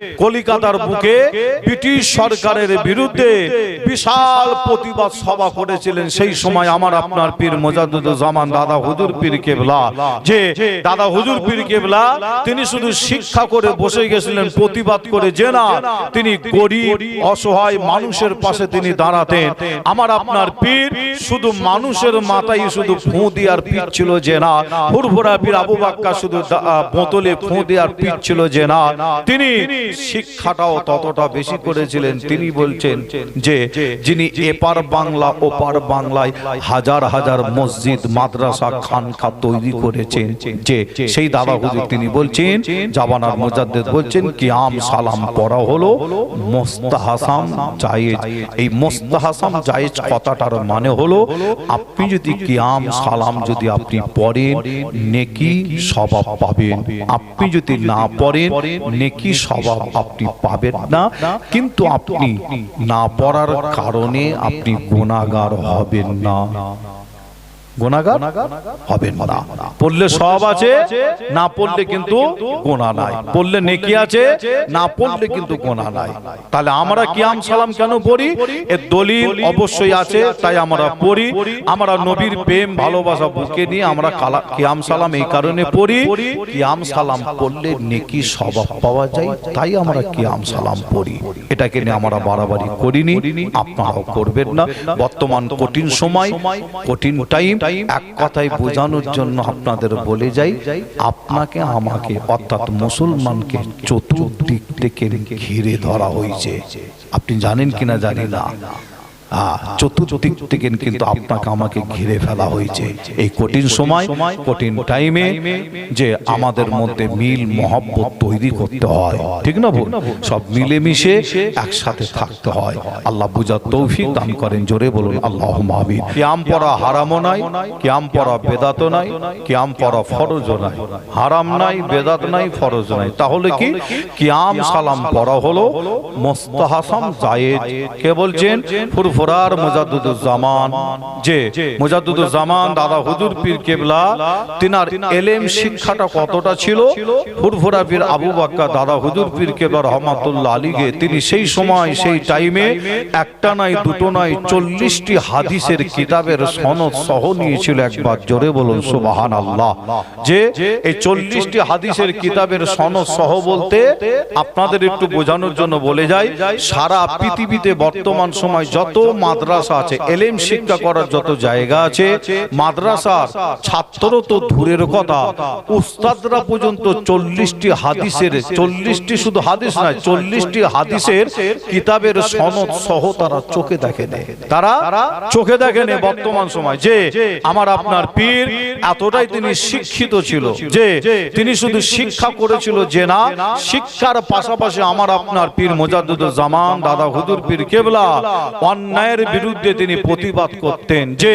কলিকাতার বুকে ব্রিটিশ সরকারের বিরুদ্ধে বিশাল প্রতিবাদ সভা করেছিলেন। সেই সময় আমার আপনার পীর মোজাদ্দুজ্জামান দাদা হুজুর পীর কেবলা, যে দাদা হুজুর পীর কেবলা তিনি শুধু শিক্ষা করে বসে গেছিলেন প্রতিবাদ করে যে না, তিনি গরিব অসহায় মানুষের পাশে তিনি দাঁড়াতেন। আমার আপনার পীর শুধু মানুষের মাথায় শুধু ফুঁ দিয়ার পীর ছিল যে না, ফুরফুরা পীর আবু বাক্কা শুধু বোতলে ফুঁ দিয়ার পীর ছিল যে না, তিনি শিক্ষাটাও ততটা বেশি করেছিলেন। তিনি বলছেন যে যিনি এপার বাংলা ওপার বাংলায় হাজার হাজার মসজিদ মাদ্রাসা খানকা তৈরি করেছেন, যে সেই দাদা হুজুর তিনি বলছেন, জাবানার মুজাদ্দিদ বলছেন কিয়াম সালাম পড়া হলো মুস্তাহাসাম জায়েজ। এই মুস্তাহাসাম জায়েজ কথাটার মানে হলো আপনি যদি কিয়াম সালাম যদি আপনি পড়েন নেকি সওয়াব পাবেন, আপনি যদি না পড়েন নেকি সওয়াব আপনি পাবেন না, কিন্তু আপনি না পড়ার কারণে আপনি গুনাহগার হবেন না, গুনাহগার হবেন না। পড়লে সওয়াব আছে, না পড়লে কিন্তু গুনাহ নাই। পড়লে নেকি আছে, না পড়লে কিন্তু গুনাহ নাই। তাহলে আমরা কিয়াম সালাম কেন পড়ি? এর দলিল অবশ্যই আছে, তাই আমরা পড়ি। আমরা নবীর প্রেম ভালোবাসা বুকে নিয়ে আমরা কিয়াম সালাম এই কারণে পড়ি, কিয়াম সালাম পড়লে নেকি সওয়াব পাওয়া যায়, তাই আমরা কিয়াম সালাম পড়ি। এটাকে নিয়ে আমরা বাড়াবাড়ি করিনি, আপনারাও করবেন না। বর্তমান কঠিন সময়, কঠিন টাইম, এক কথায় বোঝানোর জন্য আপনাদের বলে যাই, আপনাকে আমাকে অর্থাৎ মুসলমানকে চতুর্দিক থেকে ঘিরে ধরা হয়েছে। আপনি জানেন কিনা জানি না, চতুর্দিক থেকে কিন্তু আপনাকে আমাকে ঘিরে ফেলা হয়েছে। এই কঠিন সময়, কঠিন টাইমে যে আমাদের মধ্যে মিল মহব্বত তৈরি করতে হয়, ঠিক না ভুল? সব মিলেমিশে একসাথে থাকতে হয়। আল্লাহ বুঝার তৌফিক দান করেন, জোরে বলুন আল্লাহুম্মা আমিন। কিয়াম পড়া হারামও নাই, কিয়াম পড়া বেদাতও নাই, কিয়াম পড়া ফরজও নাই। হারাম নাই, বেদাত নাই, ফরজ নাই। তাহলে কি? কিয়াম সালাম পড়া হলো মুস্তাহাসাম জায়েজ। কে বলছেন? ফুরফুরার মুজাদ্দুজ্জামান, যে মুজাদ্দুজ্জামান দাদা হুজুর পীর কেবলা, তিনার ইলম শিক্ষাটা কতটা ছিল? ফুরফুরা পীর আবু বাক্কা দাদা হুজুর পীর কেবলা রহমাতুল্লাহ আলাইহি তিনি সেই সময় সেই টাইমে একটা নাই দুটো নাই 40টি হাদিসের কিতাবের সনদ সহ নিয়েছিল। একবার জোরে বলুন সুবহানাল্লাহ। যে এই 40টি হাদিসের কিতাবের সনদ সহ বলতে আপনাদের একটু বোঝানোর জন্য বলে যাই, সারা পৃথিবীতে বর্তমান সময় যত মাদ্রাসা আছে, ইলম শিক্ষা করার যত জায়গা আছে, মাদ্রাসার ছাত্র তো দূরের কথা, উস্তাদরা পর্যন্ত 40টি হাদিসের, 40টি শুধু হাদিস নয়, 40টি হাদিসের কিতাবের সনদ সহ তারা চোখে দেখেন, তারা চোখে দেখেন বর্তমান সময়। যে আমার আপনার পীর এতটাই তিনি শিক্ষিত ছিল যে তিনি শুধু শিক্ষা করেছিল যে না, শিক্ষার পাশাপাশি আমার আপনার পীর মুজাদ্দুজ্জামান দাদা হুজুর পীর কেবলা অন্যায়ের বিরুদ্ধে তিনি প্রতিবাদ করতেন। যে